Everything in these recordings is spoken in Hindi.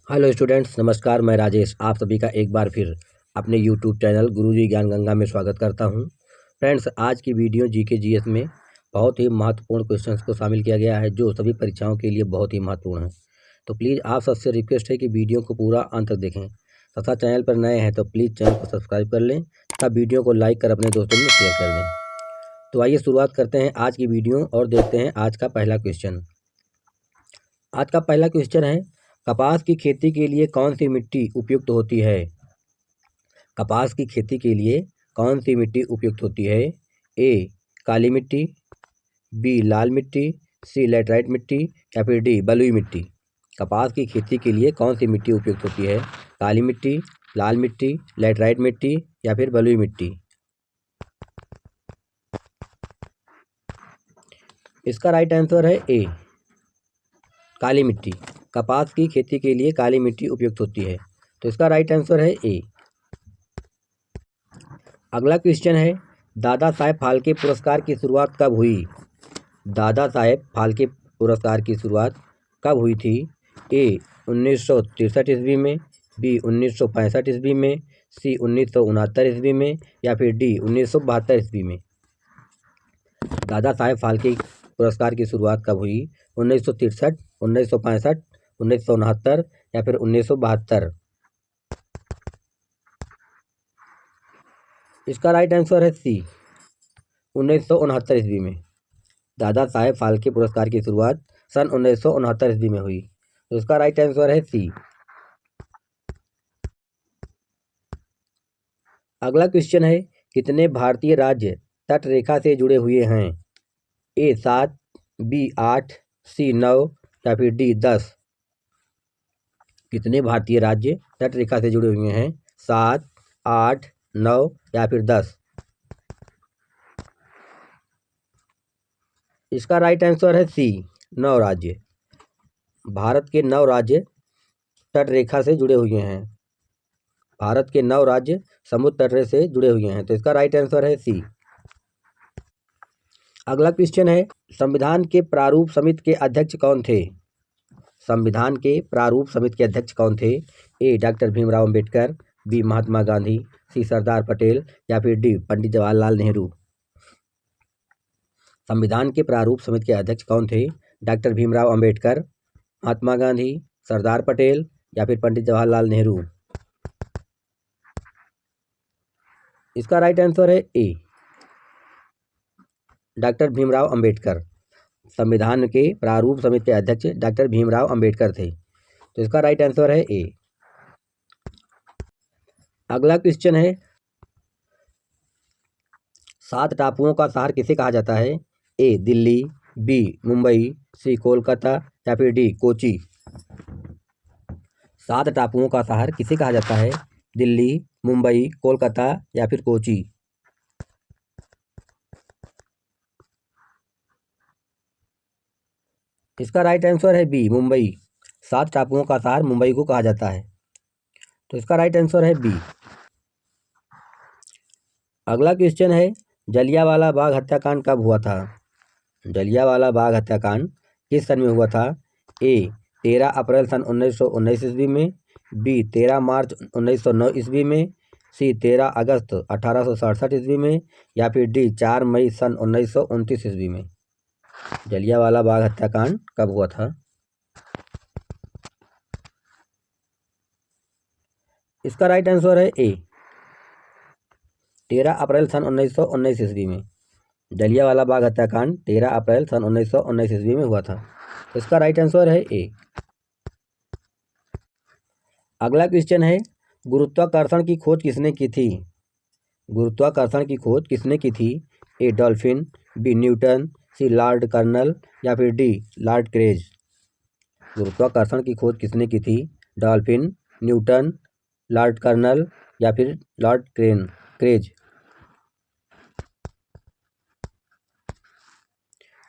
हेलो स्टूडेंट्स, नमस्कार। मैं राजेश आप सभी का एक बार फिर अपने यूट्यूब चैनल गुरुजी ज्ञान गंगा में स्वागत करता हूं। फ्रेंड्स, आज की वीडियो जीके जीएस में बहुत ही महत्वपूर्ण क्वेश्चंस को शामिल किया गया है जो सभी परीक्षाओं के लिए बहुत ही महत्वपूर्ण है। तो प्लीज़ आप सबसे रिक्वेस्ट है कि वीडियो को पूरा अंत तक देखें तथा चैनल पर नए हैं तो प्लीज़ चैनल को सब्सक्राइब कर लें तथा वीडियो को लाइक कर अपने दोस्तों में शेयर कर दें। तो आइए शुरुआत करते हैं आज की वीडियो और देखते हैं आज का पहला क्वेश्चन। आज का पहला क्वेश्चन है, कपास की खेती के लिए कौन सी मिट्टी उपयुक्त होती है? कपास की खेती के लिए कौन सी मिट्टी उपयुक्त होती है? ए काली मिट्टी, बी लाल मिट्टी, सी लैटराइट मिट्टी या फिर डी बलुई मिट्टी। कपास की खेती के लिए कौन सी मिट्टी उपयुक्त होती है? काली मिट्टी, लाल मिट्टी, लैटराइट मिट्टी या फिर बलुई मिट्टी। इसका राइट आंसर है ए काली मिट्टी। कपास की खेती के लिए काली मिट्टी उपयुक्त होती है, तो इसका राइट आंसर है ए। अगला क्वेश्चन है, दादा साहेब फाल्के पुरस्कार की शुरुआत कब हुई? दादा साहेब फाल्के पुरस्कार की शुरुआत कब हुई थी? ए 1963 ईस्वी में, बी 1965 ईस्वी में, सी 1969 ईस्वी में या फिर डी 1972 ईस्वी में। दादा साहेब फाल्के पुरस्कार की शुरुआत कब हुई? 1963, 1965, 1969 या फिर 1972। इसका राइट आंसर है सी 1969 ईस्वी में। दादा साहेब फाल्के पुरस्कार की शुरुआत सन 1969 ईस्वी में हुई, तो इसका राइट आंसर है सी। अगला क्वेश्चन है, कितने भारतीय राज्य तट रेखा से जुड़े हुए हैं? ए 7, बी 8, सी 9 या फिर डी 10। कितने भारतीय राज्य तट रेखा से जुड़े हुए हैं? 7, 8, 9 या फिर 10। इसका राइट आंसर है सी 9 राज्य। भारत के 9 राज्य तट रेखा से जुड़े हुए हैं। भारत के 9 राज्य समुद्र तट से जुड़े हुए हैं, तो इसका राइट आंसर है सी। अगला क्वेश्चन है, संविधान के प्रारूप समिति के अध्यक्ष कौन थे? संविधान के प्रारूप समिति के अध्यक्ष कौन थे? ए डॉक्टर भीमराव अंबेडकर, बी महात्मा गांधी, सी सरदार पटेल या फिर डी पंडित जवाहरलाल नेहरू। संविधान के प्रारूप समिति के अध्यक्ष कौन थे? डॉक्टर भीमराव अंबेडकर, महात्मा गांधी, सरदार पटेल या फिर पंडित जवाहरलाल नेहरू। इसका राइट आंसर है ए डॉक्टर भीमराव अंबेडकर। संविधान के प्रारूप समिति के अध्यक्ष डॉक्टर भीमराव अंबेडकर थे, तो इसका राइट आंसर है ए। अगला क्वेश्चन है, 7 टापुओं का शहर किसे कहा जाता है? ए दिल्ली, बी मुंबई, सी कोलकाता या फिर डी कोची। 7 टापुओं का शहर किसे कहा जाता है? दिल्ली, मुंबई, कोलकाता या फिर कोची। इसका राइट आंसर है बी मुंबई। 7 टापुओं का शहर मुंबई को कहा जाता है, तो इसका राइट आंसर है बी। अगला क्वेश्चन है, जलियांवाला बाग हत्याकांड कब हुआ था? जलियांवाला बाग हत्याकांड किस सन में हुआ था? ए 13 अप्रैल सन 1919 ईस्वी में, बी 13 मार्च 1909 ईस्वी में, सी 13 अगस्त 1867 ईस्वी में या फिर डी 4 मई सन 1929 ईस्वी में। जलियांवाला बाग हत्याकांड कब हुआ था? इसका राइट आंसर है ए 13 अप्रैल सन 1919 ईस्वी में। जलियांवाला बाग हत्याकांड 13 अप्रैल सन 1919 ईस्वी में हुआ था, तो इसका राइट आंसर है ए। अगला क्वेश्चन है, गुरुत्वाकर्षण की खोज किसने की थी? गुरुत्वाकर्षण की खोज किसने की थी? ए डॉल्फिन, बी न्यूटन, सी लॉर्ड कर्नल या फिर डी लॉर्ड क्रेज। गुरुत्वाकर्षण की खोज किसने की थी? डॉल्फिन, न्यूटन, लॉर्ड कर्नल या फिर लॉर्ड क्रेज।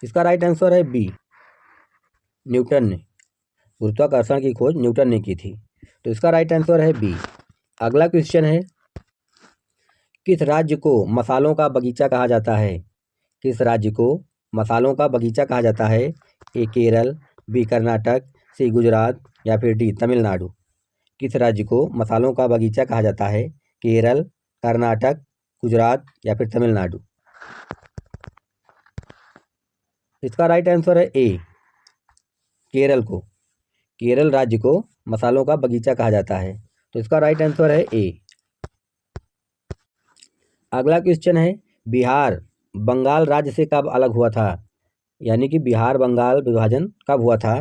इसका राइट आंसर है बी न्यूटन ने। गुरुत्वाकर्षण की खोज न्यूटन ने की थी, तो इसका राइट आंसर है बी। अगला क्वेश्चन है, किस राज्य को मसालों का बगीचा कहा जाता है? किस राज्य को मसालों का बगीचा कहा जाता है? ए केरल, बी कर्नाटक, सी गुजरात या फिर डी तमिलनाडु। किस राज्य को मसालों का बगीचा कहा जाता है? केरल, कर्नाटक, गुजरात या फिर तमिलनाडु। इसका राइट आंसर है ए, केरल को। केरल राज्य को मसालों का बगीचा कहा जाता है, तो इसका राइट आंसर है ए। अगला क्वेश्चन है, बिहार बंगाल राज्य से कब अलग हुआ था? यानी कि बिहार बंगाल विभाजन कब हुआ था?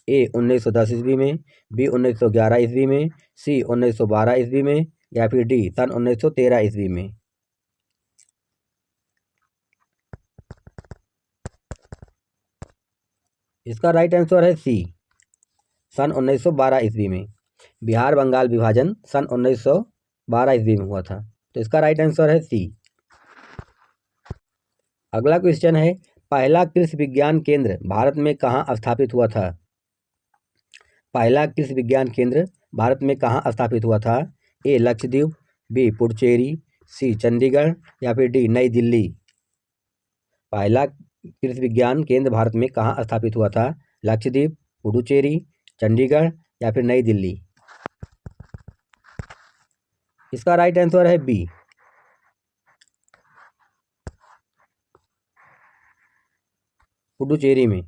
ए 1910 ईस्वी में, बी 1911 ईस्वी में, सी 1912 ईस्वी में या फिर डी सन 1913 ईस्वी में। इसका राइट आंसर है सी, सन 1912 ईस्वी में। बिहार बंगाल विभाजन सन 1912 ईस्वी में हुआ था, तो इसका राइट आंसर है सी। अगला क्वेश्चन है, पहला कृषि विज्ञान केंद्र भारत में कहाँ स्थापित हुआ था? पहला कृषि विज्ञान केंद्र भारत में कहाँ स्थापित हुआ था? ए लक्षद्वीप, बी पुडुचेरी, सी चंडीगढ़ या फिर डी नई दिल्ली। पहला कृषि विज्ञान केंद्र भारत में कहाँ स्थापित हुआ था? लक्षद्वीप, पुडुचेरी, चंडीगढ़ या फिर नई दिल्ली। इसका राइट आंसर है बी, पुडुचेरी में।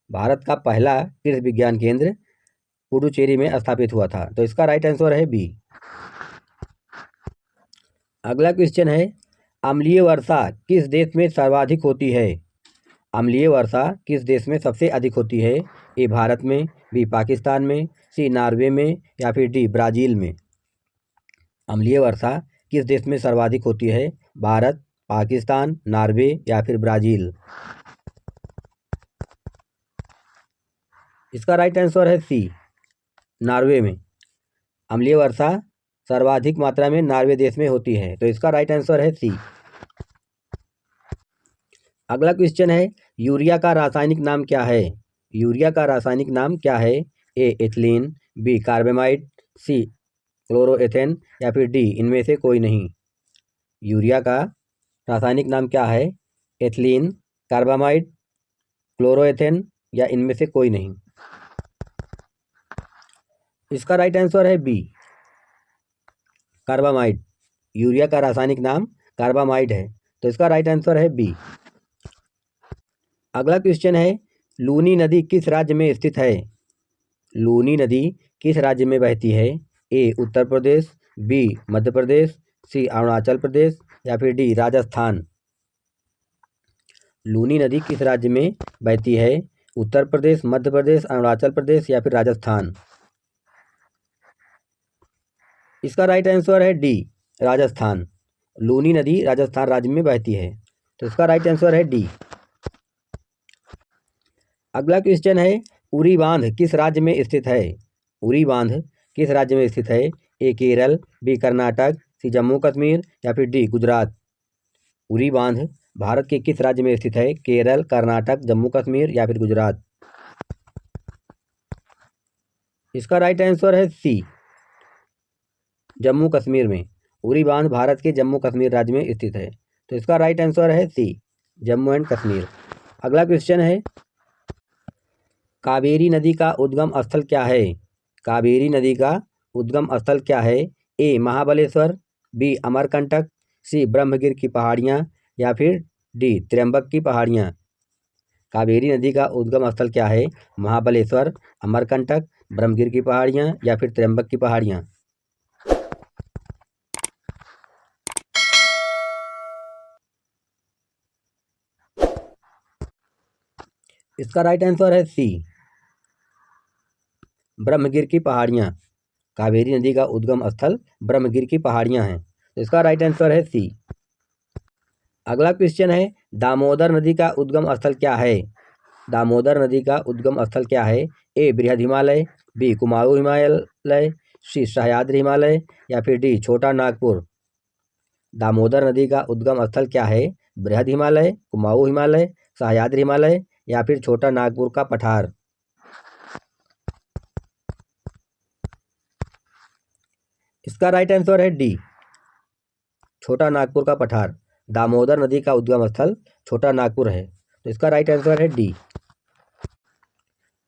भारत का पहला कृषि विज्ञान केंद्र पुडुचेरी में स्थापित हुआ था, तो इसका राइट आंसर है बी। अगला क्वेश्चन है, अम्लीय वर्षा किस देश में सर्वाधिक होती है? अम्लीय वर्षा किस देश में सबसे अधिक होती है? ए भारत में, बी पाकिस्तान में, सी नॉर्वे में या फिर डी ब्राज़ील में। अम्लीय वर्षा किस देश में सर्वाधिक होती है? भारत, पाकिस्तान, नॉर्वे या फिर ब्राज़ील। इसका राइट आंसर है सी, नॉर्वे में। अम्लीय वर्षा सर्वाधिक मात्रा में नॉर्वे देश में होती है, तो इसका राइट आंसर है सी। अगला क्वेश्चन है, यूरिया का रासायनिक नाम क्या है? यूरिया का रासायनिक नाम क्या है? ए एथिलीन, बी कार्बामाइड, सी क्लोरोएथेन या फिर डी इनमें से कोई नहीं। यूरिया का रासायनिक नाम क्या है? एथिलीन, कार्बामाइड, क्लोरोएथेन या इनमें से कोई नहीं। इसका राइट आंसर है बी, कार्बामाइड। यूरिया का रासायनिक नाम कार्बामाइड है, तो इसका राइट आंसर है बी। अगला क्वेश्चन है, लूनी नदी किस राज्य में स्थित है? लूनी नदी किस राज्य में बहती है? ए उत्तर प्रदेश, बी मध्य प्रदेश, सी अरुणाचल प्रदेश या फिर डी राजस्थान। लूनी नदी किस राज्य में बहती है? उत्तर प्रदेश, मध्य प्रदेश, अरुणाचल प्रदेश या फिर राजस्थान। इसका राइट आंसर है डी राजस्थान। लूनी नदी राजस्थान राज्य में बहती है, तो इसका राइट आंसर है डी। अगला क्वेश्चन है, उरी बांध किस राज्य में स्थित है? उरी बांध किस राज्य में स्थित है? ए केरल, बी कर्नाटक, सी जम्मू कश्मीर या फिर डी गुजरात। उरी बांध भारत के किस राज्य में स्थित है? केरल, कर्नाटक, जम्मू कश्मीर या फिर गुजरात। इसका राइट आंसर है सी, जम्मू कश्मीर में। उरी बांध भारत के जम्मू कश्मीर राज्य में स्थित है, तो इसका राइट आंसर है सी, जम्मू एंड कश्मीर। अगला क्वेश्चन है, कावेरी नदी का उद्गम स्थल क्या है? कावेरी नदी का उद्गम स्थल क्या है? ए महाबलेश्वर, बी अमरकंटक, सी ब्रह्मगिर की पहाड़ियाँ या फिर डी त्र्यंबक की पहाड़ियाँ। कावेरी नदी का उद्गम स्थल क्या है? महाबलेश्वर, अमरकंटक, ब्रह्मगिर की पहाड़ियाँ या फिर त्र्यंबक की पहाड़ियाँ। इसका राइट आंसर है सी, ब्रह्मगिर की पहाड़ियाँ। कावेरी नदी का उद्गम स्थल ब्रह्मगिर की पहाड़ियाँ हैं, तो इसका राइट आंसर है सी। अगला क्वेश्चन है, दामोदर नदी का उद्गम स्थल क्या है? दामोदर नदी का उद्गम स्थल क्या है? ए बृहद हिमालय, बी कुमाऊं हिमालय, सी सह्याद्री हिमालय या फिर डी छोटा नागपुर। दामोदर नदी का उद्गम स्थल क्या है? बृहद हिमालय, कुमाऊं हिमालय, सह्याद्री हिमालय या फिर छोटा नागपुर का पठार। इसका राइट आंसर है डी, छोटा नागपुर का पठार। दामोदर नदी का उद्गम स्थल छोटा नागपुर है, तो इसका राइट आंसर है डी।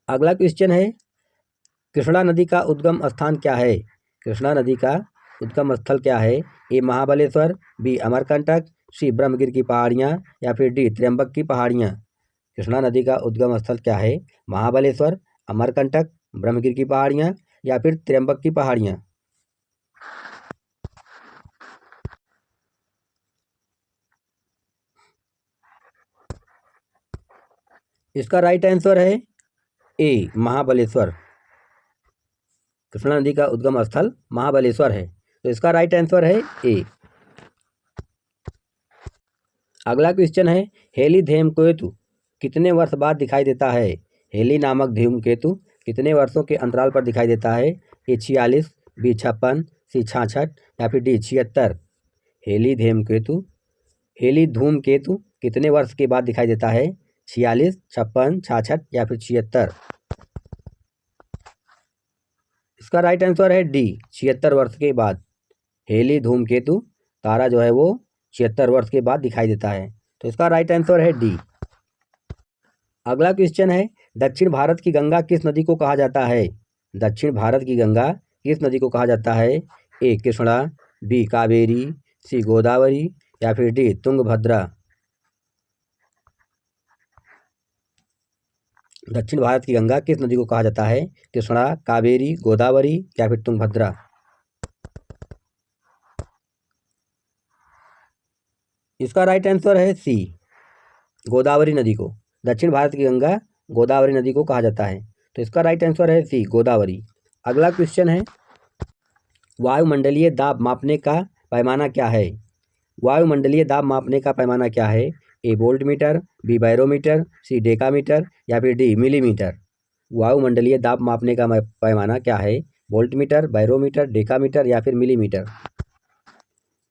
अगला क्वेश्चन है, कृष्णा नदी का उद्गम स्थान क्या है? कृष्णा नदी का उद्गम स्थल क्या है? ए महाबलेश्वर, बी अमरकंटक, सी ब्रह्मगिर की पहाड़ियाँ या फिर डी त्र्यंबक की पहाड़ियाँ। कृष्णा नदी का उद्गम स्थल क्या है? महाबलेश्वर, अमरकंटक, ब्रह्मगिर की पहाड़ियाँ या फिर त्र्यंबक की पहाड़ियाँ। इसका राइट आंसर है ए महाबलेश्वर। कृष्णा नदी का उद्गम स्थल महाबलेश्वर है, तो इसका राइट आंसर है ए। अगला क्वेश्चन है, हेली धूमकेतु कितने वर्ष बाद दिखाई देता है? हेली नामक धूमकेतु कितने वर्षों के अंतराल पर दिखाई देता है? ए 46, बी 56, सी 66 या फिर डी 76। हेली धूमकेतु कितने वर्ष के बाद दिखाई देता है? 46, 56, 66 या फिर 76। इसका राइट आंसर है डी 76 वर्ष के बाद। हेली धूमकेतु तारा जो है वो 76 वर्ष के बाद दिखाई देता है, तो इसका राइट आंसर है डी। अगला क्वेश्चन है, दक्षिण भारत की गंगा किस नदी को कहा जाता है? दक्षिण भारत की गंगा किस नदी को कहा जाता है? ए कृष्णा, बी कावेरी, सी गोदावरी या फिर डी तुंगभद्रा। दक्षिण भारत की गंगा किस नदी को कहा जाता है? कृष्णा, कावेरी, गोदावरी या फिर तुंगभद्रा। इसका राइट आंसर है सी गोदावरी नदी को। दक्षिण भारत की गंगा गोदावरी नदी को कहा जाता है, तो इसका राइट आंसर है सी गोदावरी। अगला क्वेश्चन है, वायुमंडलीय दाब मापने का पैमाना क्या है? वायुमंडलीय दाब मापने का पैमाना क्या है? ए वोल्टमीटर, बी बैरोमीटर, सी डेकामीटर या फिर डी मिलीमीटर। वायुमंडलीय दाब मापने का पैमाना क्या है? वोल्टमीटर, बैरोमीटर, डेकामीटर या फिर मिलीमीटर।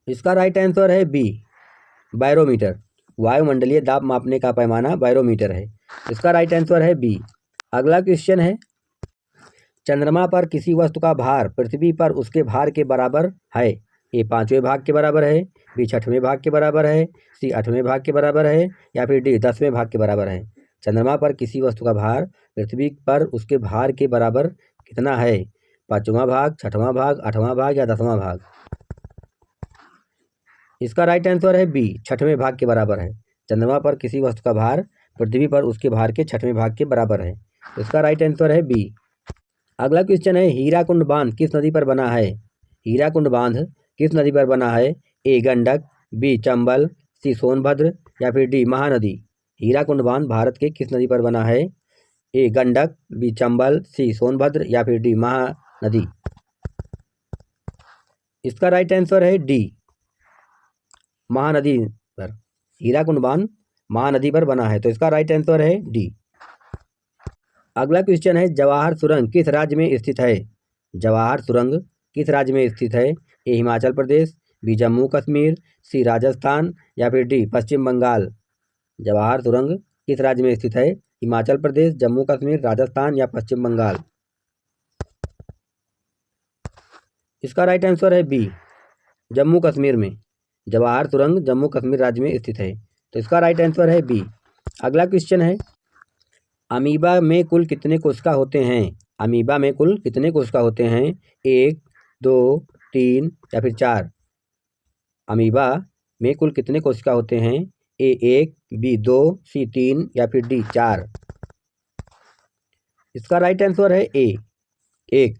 इसका राइट आंसर है बी बैरोमीटर। वायुमंडलीय दाब मापने का पैमाना बैरोमीटर है, इसका राइट आंसर है बी। अगला क्वेश्चन है, चंद्रमा पर किसी वस्तु का भार पृथ्वी पर उसके भार के बराबर है? ए 5वें भाग के बराबर है, बी 6वें भाग के बराबर है, सी 8वें भाग के बराबर है या फिर डी 10वें भाग के बराबर है। चंद्रमा पर किसी वस्तु का भार पृथ्वी पर उसके भार के बराबर कितना है? 5वां भाग, 6वां भाग, 8वां भाग या 10वां भाग। इसका राइट आंसर है बी 6वें भाग के बराबर है। चंद्रमा पर किसी वस्तु का भार पृथ्वी पर उसके भार के 6वें भाग के बराबर है, इसका राइट आंसर है बी। अगला क्वेश्चन है, हीराकुंड बांध किस नदी पर बना है? हीराकुंड बांध किस नदी पर बना है? ए गंडक, बी चंबल, सी सोनभद्र या फिर डी महानदी। हीराकुंड बांध भारत के किस नदी पर बना है? ए गंडक, बी चंबल, सी सोनभद्र या फिर डी महानदी। इसका राइट आंसर है डी महानदी पर। हीराकुंड बांध महानदी पर बना है, तो इसका राइट आंसर है डी। अगला क्वेश्चन है, जवाहर सुरंग किस राज्य में स्थित है? जवाहर सुरंग किस राज्य में स्थित है? ए हिमाचल प्रदेश, बी जम्मू कश्मीर, सी राजस्थान या फिर डी पश्चिम बंगाल। जवाहर सुरंग किस राज्य में स्थित है? हिमाचल प्रदेश, जम्मू कश्मीर, राजस्थान या पश्चिम बंगाल। इसका राइट आंसर है बी जम्मू कश्मीर में। जवाहर सुरंग जम्मू कश्मीर राज्य में स्थित है, तो इसका राइट आंसर है बी। अगला क्वेश्चन है, अमीबा में कुल कितने कोशिका होते हैं? अमीबा में कुल कितने कोशिका होते हैं? 1, 2, 3 या फिर 4। अमीबा में कुल कितने कोशिका होते हैं? ए 1, बी 2, सी 3 या फिर डी 4। इसका राइट आंसर है ए 1।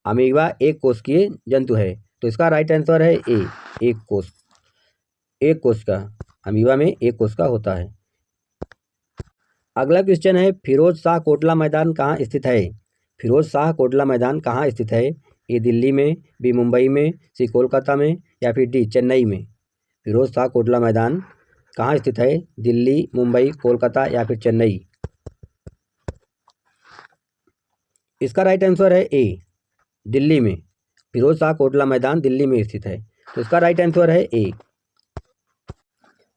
अमीबा एक कोशिकीय जंतु है, तो इसका राइट आंसर है ए एक कोशिका। अमीबा में एक कोशिका होता है। अगला क्वेश्चन है, फिरोज शाह कोटला मैदान कहाँ स्थित है? फिरोज शाह कोटला मैदान कहाँ स्थित है? ए दिल्ली में, बी मुंबई में, सी कोलकाता में या फिर डी चेन्नई में। फिरोज शाह कोटला मैदान कहाँ स्थित है? दिल्ली, मुंबई, कोलकाता या फिर चेन्नई। इसका राइट आंसर है ए दिल्ली में। फिरोज शाह कोटला मैदान दिल्ली में स्थित है, तो इसका राइट आंसर है ए।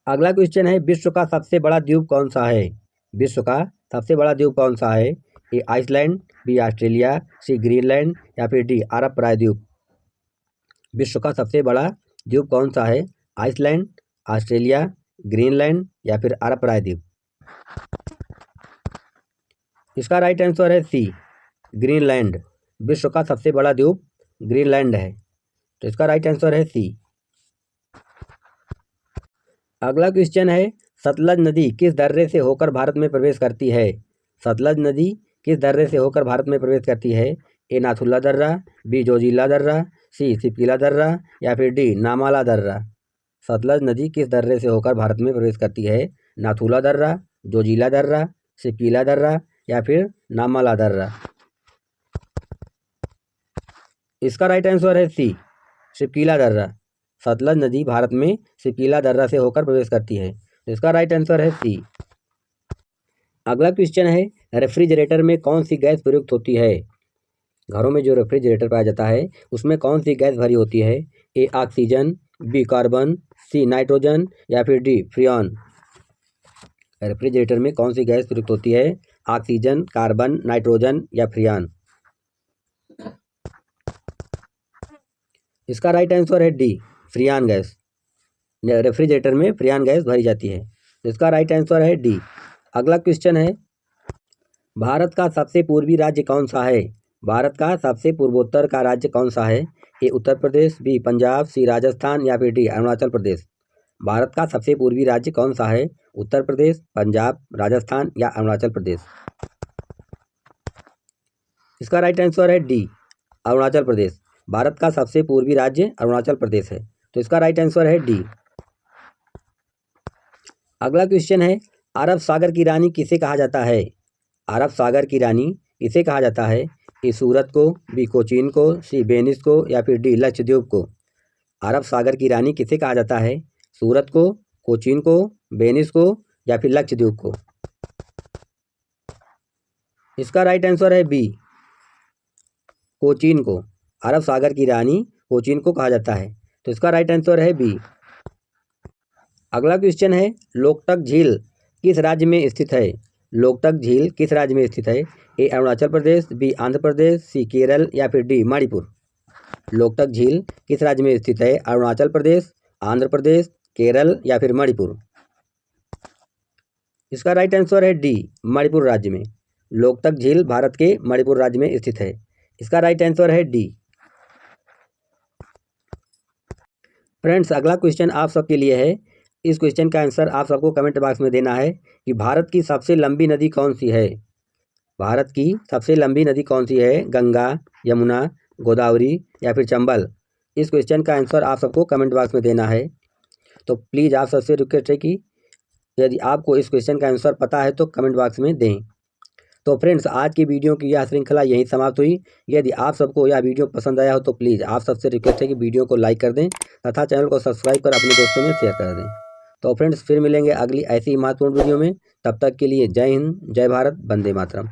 अगला क्वेश्चन है, विश्व का सबसे बड़ा द्वीप कौन सा है? विश्व का सबसे बड़ा द्वीप कौन सा है? ए आइसलैंड, बी ऑस्ट्रेलिया, सी ग्रीनलैंड या फिर डी अरब प्रायद्वीप। विश्व का सबसे बड़ा द्वीप कौन सा है? आइसलैंड, ऑस्ट्रेलिया, ग्रीनलैंड या फिर अरब प्रायद्वीप। इसका राइट आंसर है सी ग्रीनलैंड। विश्व का सबसे बड़ा द्वीप ग्रीनलैंड है। तो इसका राइट आंसर है सी। अगला क्वेश्चन है, सतलज नदी किस दर्रे से होकर भारत में प्रवेश करती है? सतलज नदी किस दर्रे से होकर भारत में प्रवेश करती है? ए नाथुला दर्रा, बी जोजिला दर्रा, सी सिपकीला दर्रा या फिर डी नामाला दर्रा। सतलज नदी किस दर्रे से होकर भारत में प्रवेश करती है? नाथुला दर्रा, जोजिला दर्रा, सिपकीला दर्रा या फिर नामाला दर्रा। इसका राइट आंसर है सी, सिपकीला दर्रा। सतलज नदी भारत में सिपकीला दर्रा से होकर प्रवेश करती है। तो इसका राइट आंसर है सी। अगला क्वेश्चन है, रेफ्रिजरेटर में कौन सी गैस प्रयुक्त होती है? घरों में जो रेफ्रिजरेटर पाया जाता है उसमें कौन सी गैस भरी होती है? A oxygen, B carbon, C nitrogen या फिर डी फ्रियॉन। रेफ्रिजरेटर में कौन सी गैस प्रयुक्त होती है? ऑक्सीजन, कार्बन, नाइट्रोजन या फ्रियॉन। इसका राइट आंसर है डी फ्रियॉन गैस। रेफ्रिजरेटर में फ्रियॉन गैस भरी जाती है। तो इसका राइट आंसर है डी। अगला क्वेश्चन है, भारत का सबसे पूर्वी राज्य कौन सा है? भारत का सबसे पूर्वोत्तर का राज्य कौन सा है? ए उत्तर प्रदेश, बी पंजाब, सी राजस्थान या फिर डी अरुणाचल प्रदेश। भारत का सबसे पूर्वी राज्य कौन सा है? उत्तर प्रदेश, पंजाब, राजस्थान या अरुणाचल प्रदेश। इसका राइट आंसर है डी अरुणाचल प्रदेश। भारत का सबसे पूर्वी राज्य अरुणाचल प्रदेश है। तो इसका राइट आंसर है डी। अगला क्वेश्चन है, अरब सागर की रानी किसे कहा जाता है? अरब सागर की रानी किसे कहा जाता है? ए सूरत को, बी कोचीन को, सी वेनिस को या फिर डी लक्षद्वीप को। अरब सागर की रानी किसे कहा जाता है? सूरत को, कोचीन को, वेनिस को या फिर लक्षद्वीप को। इसका राइट आंसर है बी कोचीन को। अरब सागर की रानी कोचीन को कहा जाता है। तो इसका राइट आंसर है बी। अगला क्वेश्चन है, लोकटक झील किस राज्य में स्थित है? लोकटक झील किस राज्य में स्थित है? ए अरुणाचल प्रदेश, बी आंध्र प्रदेश, सी केरल या फिर डी मणिपुर। लोकटक झील किस राज्य में स्थित है? अरुणाचल प्रदेश, आंध्र प्रदेश, केरल या फिर मणिपुर। इसका राइट आंसर है डी मणिपुर राज्य में। लोकटक झील भारत के मणिपुर राज्य में स्थित है। इसका राइट आंसर है डी। फ्रेंड्स, अगला क्वेश्चन आप सबके लिए है। इस क्वेश्चन का आंसर आप सबको कमेंट बॉक्स में देना है कि भारत की सबसे लंबी नदी कौन सी है? भारत की सबसे लंबी नदी कौन सी है? गंगा, यमुना, गोदावरी या फिर चंबल। इस क्वेश्चन का आंसर आप सबको कमेंट बॉक्स में देना है। तो प्लीज़ आप सबसे रिक्वेस्ट है कि यदि आपको इस क्वेश्चन का आंसर पता है तो कमेंट बॉक्स में दें। तो फ्रेंड्स, आज की वीडियो की यह श्रृंखला यहीं समाप्त हुई। यदि आप सबको यह वीडियो पसंद आया हो तो प्लीज़ आप सबसे रिक्वेस्ट है कि वीडियो को लाइक कर दें तथा चैनल को सब्सक्राइब कर अपने दोस्तों में शेयर कर दें। तो फ्रेंड्स, फिर मिलेंगे अगली ऐसी ही महत्वपूर्ण वीडियो में। तब तक के लिए जय हिंद, जय भारत, वंदे मातरम।